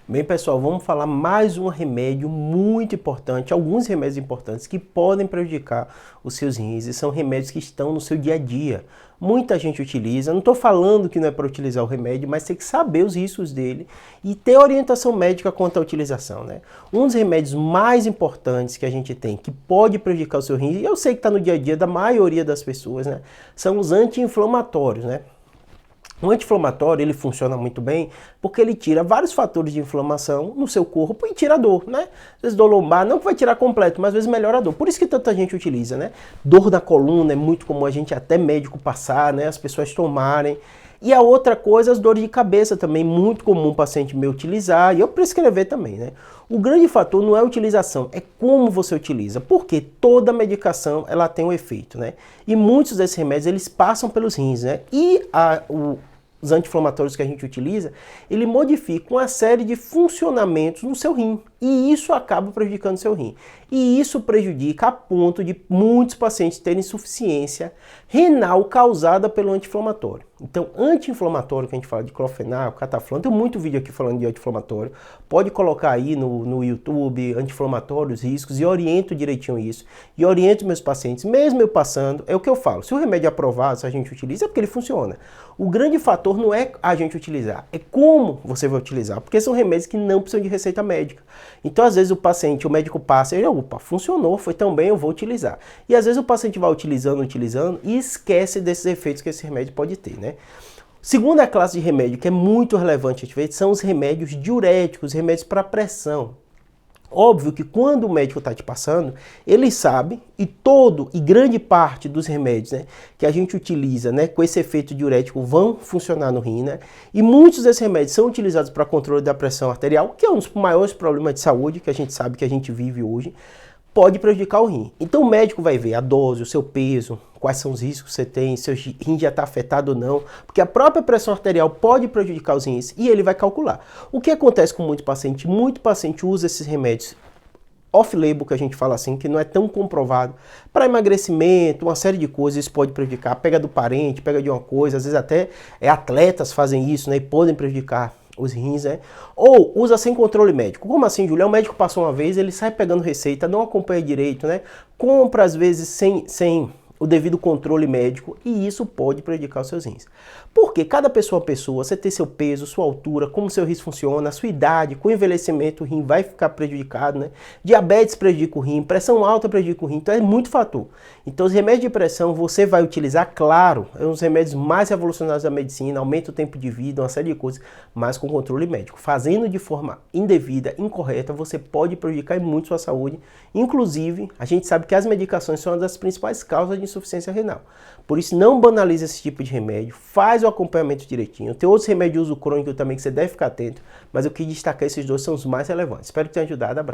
Bem, pessoal, vamos falar mais um remédio muito importante, alguns remédios importantes que podem prejudicar os seus rins e são remédios que estão no seu dia a dia. Muita gente utiliza, não estou falando que não é para utilizar o remédio, mas tem que saber os riscos dele e ter orientação médica quanto à utilização, né? Um dos remédios mais importantes que a gente tem, que pode prejudicar o seu rim, e eu sei que está no dia a dia da maioria das pessoas, né? São os anti-inflamatórios, né? O anti-inflamatório, ele funciona muito bem porque ele tira vários fatores de inflamação no seu corpo e tira a dor, né? Às vezes dor lombar, não que vai tirar completo, mas às vezes melhora a dor. Por isso que tanta gente utiliza, né? Dor da coluna é muito comum a gente até médico passar, né? As pessoas tomarem. E a outra coisa, as dores de cabeça também, muito comum o paciente meu utilizar e eu prescrever também, né? O grande fator não é a utilização, é como você utiliza, porque toda medicação ela tem um efeito, né? E muitos desses remédios eles passam pelos rins, né? E os anti-inflamatórios que a gente utiliza, ele modifica uma série de funcionamentos no seu rim. E isso acaba prejudicando o seu rim. E isso prejudica a ponto de muitos pacientes terem insuficiência renal causada pelo anti-inflamatório. Então, anti-inflamatório, que a gente fala de clofenaco, cataflão, tem muito vídeo aqui falando de anti-inflamatório. Pode colocar aí no YouTube, anti-inflamatórios, riscos, e oriento direitinho isso. E oriento meus pacientes, mesmo eu passando, é o que eu falo. Se o remédio é aprovado, se a gente utiliza, é porque ele funciona. O grande fator não é a gente utilizar, é como você vai utilizar. Porque são remédios que não precisam de receita médica. Então, às vezes o paciente, o médico passa, ele, opa, funcionou, foi tão bem, eu vou utilizar. E às vezes o paciente vai utilizando e esquece desses efeitos que esse remédio pode ter, né? Segunda classe de remédio que é muito relevante a gente ver são os remédios diuréticos, remédios para pressão. Óbvio que quando o médico está te passando, ele sabe, e grande parte dos remédios, né, que a gente utiliza, né, com esse efeito diurético vão funcionar no rim, né, e muitos desses remédios são utilizados para controle da pressão arterial, que é um dos maiores problemas de saúde que a gente sabe que a gente vive hoje, pode prejudicar o rim. Então o médico vai ver a dose, o seu peso, quais são os riscos que você tem, se o rim já está afetado ou não, porque a própria pressão arterial pode prejudicar os rins e ele vai calcular. O que acontece com muito paciente usa esses remédios off-label, que a gente fala assim, que não é tão comprovado, para emagrecimento, uma série de coisas, isso pode prejudicar, pega do parente, pega de uma coisa, às vezes até atletas fazem isso, né, e podem prejudicar os rins, né? Ou usa sem controle médico. Como assim, Julião? O médico passou uma vez, ele sai pegando receita, não acompanha direito, né? Compra às vezes sem o devido controle médico e isso pode prejudicar os seus rins. Porque cada pessoa é uma pessoa, você tem seu peso, sua altura, como seu rim funciona, a sua idade, com o envelhecimento o rim vai ficar prejudicado, né? Diabetes prejudica o rim, pressão alta prejudica o rim, então é muito fator. Então os remédios de pressão você vai utilizar, claro, é um dos remédios mais revolucionários da medicina, aumenta o tempo de vida, uma série de coisas, mas com controle médico. Fazendo de forma indevida, incorreta, você pode prejudicar muito sua saúde. Inclusive, a gente sabe que as medicações são uma das principais causas de insuficiência renal. Por isso, não banalize esse tipo de remédio, faz o acompanhamento direitinho. Tem outros remédios de uso crônico também que você deve ficar atento, mas eu quis destacar esses dois, são os mais relevantes. Espero que tenha ajudado. Abraço.